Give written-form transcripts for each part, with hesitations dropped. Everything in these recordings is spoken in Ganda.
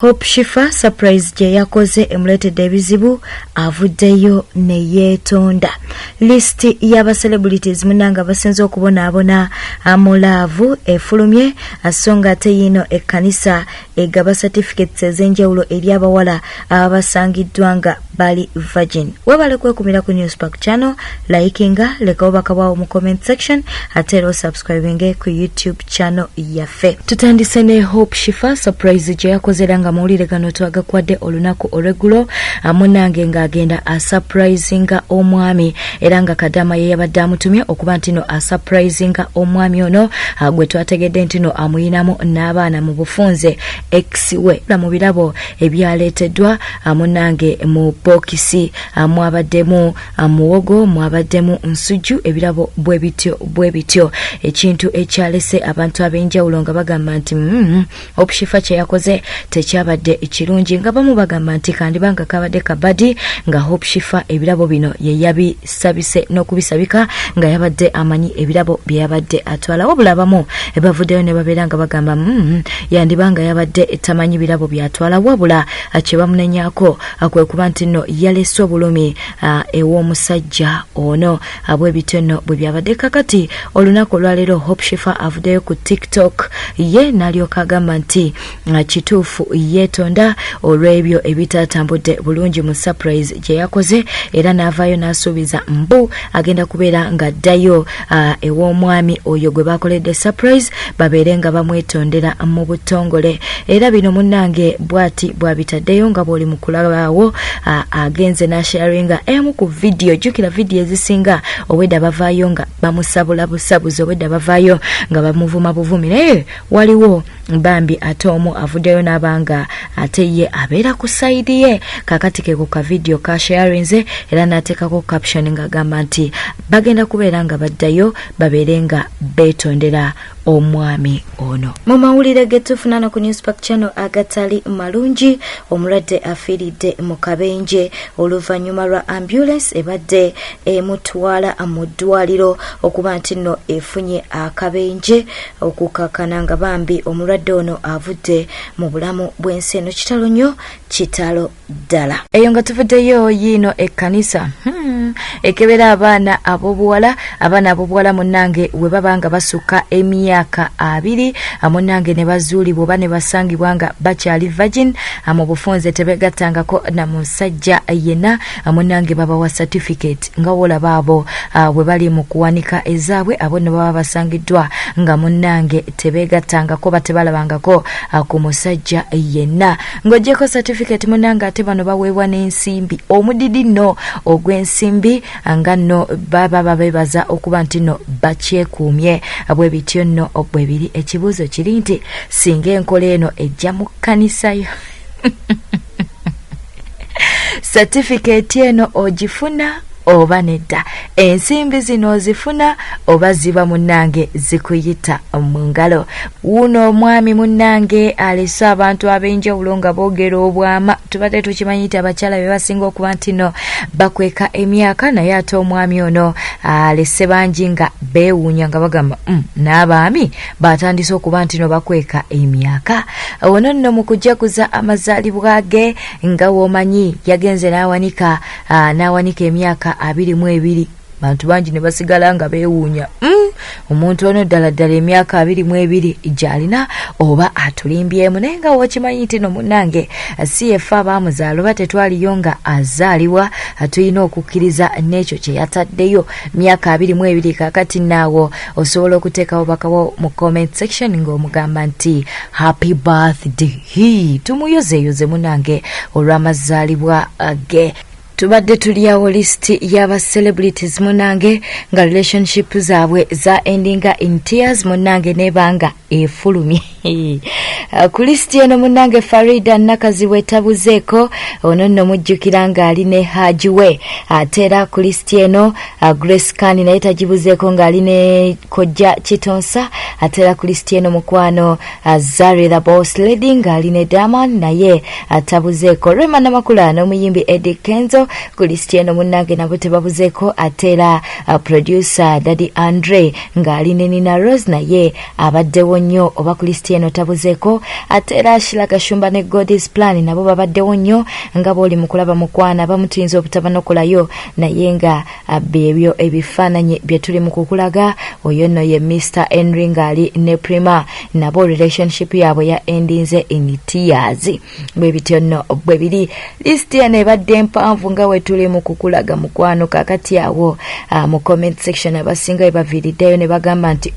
Hope Shifah surprise gye yakoze emuletedde ebizibu avuddeyo ne yeetonda. List y'aba celebrities munanga basenze okubonaabona amulaavu efulumye asonga ate yino ekkanisa egaba certificates ez'enjawulo eri abawala abasangiddwa nga bali virgin. Webale kwekumira ku Newspark channel, likinga, leka obubaka bwawo mu comment section, ate era subscribing ku YouTube channel yaffe. Tutandise ne Hope Shifah surprise gye yakoze nga mawulire gano twagakwadde olunaku olweggulo amunange ng'agenda asurprisinga omwami era nga kadama ye yabadde amutumye okuba ntino asurprisinga omwami ono gwe twategedde ntino amuyinamu n'abaana mu bufunze ex we mu birabo ebyaleeteddwa amunange mu bokisi mwabaddemu muwogo mwabaddemu nsujju ebirabo bwe bityo ekintu ekyalese abantu ab'enjawulo nga bagamba nti Hope Shifah kye yakoze tekyabadde ekirungi nga bamu bagamba nti kandibanga kabadde kabadi nga Hope Shifah ebirabo bino ye yabisabise n'okubisabika nga yabadde amanyi ebirabo bye yabadde atwala. Wabula abamu ebavuddeyo ne babeera nga bagamba yandibanga yabadde tamanyi birabo byatwala wabula kye bamunenyaako kwe kuba nti nno yalese obulumi ew'omusajja ono bwebityo nno bwe byabadde. Kakati olunaku olwaleero Hope Shifah avuddeyo ku TikTok ye n'alyoka agamba nti kituufu yeetonda olw'ebyo ebitatambudde bulungi mu surprise gye yakoze era n'avaayo n'asuubiza mbu agenda kubeera ng'addayo ew'omwami oyo gwe bakoledde surprise babeere nga bamwetondera mu butongole. Era bino munnange bw'ati bw'abitaddeyo nga bw'oli mu kulabaawo agenze n'asharinga emu ku video. Jjukira video ezisinga obwedda bavaayo nga bamusabula busabuzi obwedda bavaayo nga bamuvuma buvumi naye waliwo bambi ate omu avuddeyo n'abanga ate ye abeera ku side ye. Kakati ke ku ka video ka sharinze era n'ateekako caption ng'agamba nti bagenda kubeera nga baddayo babeere nga beetondera omwami ono. Mu mawulire getufunana ku Newspark channel agatali malungi, Omulwadde Afiridde Mukabenje oluvannyuma lwa ambulance ebadde emutwala mu ddwaliro okuba nti nno efunye akabenje okukakana nga bambi omulwadde ono avudde mu bulamu bw'ensi eno. Kitalo nnyo, kitalo ddala. Eyo nga tuvuddeyo yiino ekkanisa ekebera abaana ab'obuwala munnange we baba nga basukka emyaka 2 munnange ne bazuulibwa oba ne basangibwa nga bakyali virgin mu bufunze tebegattangako na musajja yenna munnange babawa certificate nga wolaba abo bwe bali mu kuwanika ezaabwe abo ne baba basangiddwa nga munnange tebegattangako batebalabangako ku musajja yenna ng'oggyeko certificate munnange ate bano baweebwa n'ensimbi omudidi nno ogw'ensimbi nga nno baba babebaza okuba nti nno bakyekuumye bwe bityo nno bwebiri. Ekibuuzo kiri nti singa enkola eno ejja mu kkanisayo certificate eno ogifuna oba nedda, ensimbi zino ozifuna oba ziba munnange zikuyita mu ngalo. Wuno omwami munnange alese abantu ab'enjawulo nga boogera obwama. Tubadde tukimanyi nti abakyala be basinga okuba nti no bakweka emyaka naye ate omwami ono alese bangi nga beewuunya nga bagamba n'abaami batandise okuba nti no bakweka emyaka. Ono nno mu kujaguza amazaalibwa ge nga woomanyi yagenze n'awanika emyaka 22. Bantu bangi ne basigala nga beewuunya omuntu ono ddala emyaka 22 gy'alina oba atulimbyemu. Naye nga wokimanyi nti no munnange si yeffe abaamuzaala oba tetwaliyo nga azaalibwa tulina okukkiriza n'ekyo kye yataddeyo myaka 22. Kakati naawo osobola okuteekawo bakawo mu comment section ng'omugamba nti happy birthday, tumuyozeeyoze munnange olw'amazaalibwa ge. Tubadde tuliyawo list y'aba celebrities munnange nga relationship zaabwe za endinga in tears munnange nebanga efulumye. Ku list eno munnange Farida Nakazi wetabuzeeko ono nno mujjukira ng'ali ne Haji we. Ate era ku list eno Grace Kani naye tagibuzeeko ng'ali ne kojja Kitonsa. Ate era ku list eno mukwano Zari the Boss Lady ng'ali ne Diamond naye atabuzeeko. Rema Namakula n'omuyimbi Eddie Kenzo ku list eno munnange nabo tebabuzeeko. Ate era producer Daddy Andre ng'ali ne Nina Rose naye abaddewo nnyo oba ku list pati eno tabuzeeko ate era Shila Gashumba ne God's Plan nabo babaddewo nnyo nga bw'oli mu kulaba mukwana bamutuyinza obutabanookolayo naye nga ebyo ebifaananyi bye tuli mu kukulaga oyo nno ye Mr. Henry Ngali ne Prima nabo relationship yaabwe ya endinze in tears bwe bityo nno bwe biri list eno ebadde mpanvu nga we tuli mu kukulaga mukwano kakati awo mu comment section abasinga we baviiriddeyo ne bagamba nti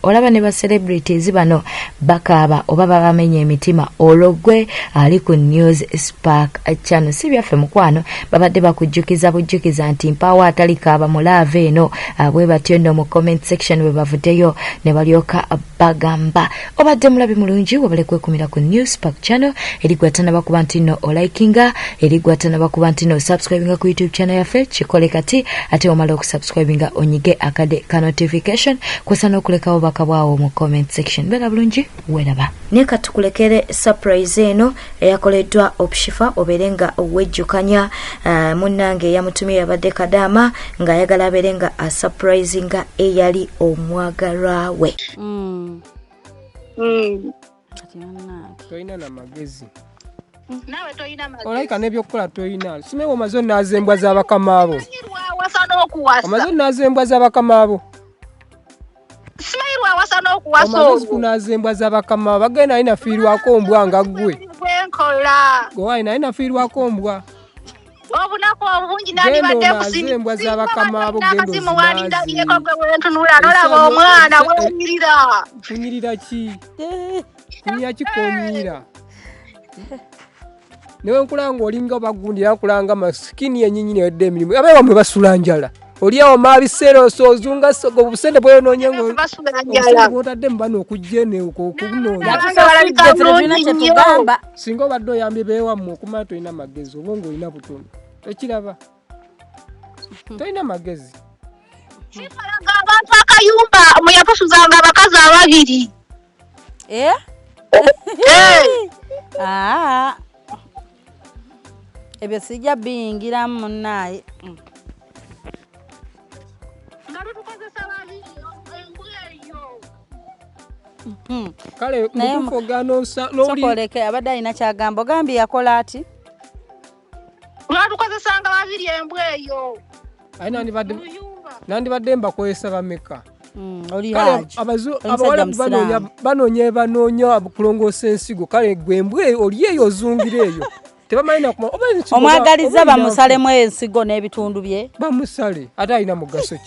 olaba ne ba celebrities bano bakaaba oba babamenya emitima olwogwe ali ku News Spark channel si byaffe mukwano babadde bakujjukiza bujjukiza nti mpawa atalikaaba mu laave eno bwe batyo nno mu comment section we bavuddeyo ne balyoka bagamba obadde mulabi mulungi wabale kwekumira ku News Spark channel erigwatana bakuba nti no olikinga erigwatana bakuba nti no subscribinga ku YouTube channel yaffe kikole kati ate omala okusubscribinga onyige akade ka notification kwesana okulekawo bakabwawo mu comment section bera bulungi weraba ne katukulekere surprise eno eyakoleddwa Shifah oberenga wejjukanya munnange yamutumye yabadde kadama nga ayagala aberenga a surprisinga eyali omwagalwa we toyina na magezi nawe toyina magezi olaika nebyokukola toyina simewo omaze nazembwa z'abakama abo omaze nazembwa z'abakama abo simairwa wasana okuwasa omaze kunazembwa z'abakama bagenda alina fiirwako mbwa nga ggwe gwe alina fiirwako mbwa obunaku obungi nandibadde kusimbwa z'abakama abo gendo zinaaziyeko gwe wentunula nolaba omwana wenyirira kunyirira ki kunyira kikonyira newe nkulanga olinga bagundira nkulanga masikini yenyinyini yedde emirimu abewa mwe basula njala oliawo mabisero sozunga sogo busende bwe nonye ngo basula botadde mbano okujjene uko okunonya singo baddo yambe bewa mu okumato ina magezi obongo ina butono ekiraba toina magezi sifalaga abantu akayumba muyapusuzanga abakazi ababiri ebyo sijja biyingira munnaye kale mutufogano sokoleke abadde alina kyagamba ogambye yakola ati lwatukozesanga babiri embwa eyo nandibadde mbakozesa bameka kale abawala banoonya kulongoosa ensigo kale gwe embwa oli eyo ozungira eyo tebamalina omwagaliza bamusalemu ensigo n'ebitundu bye bamusale ate alina mugaso ki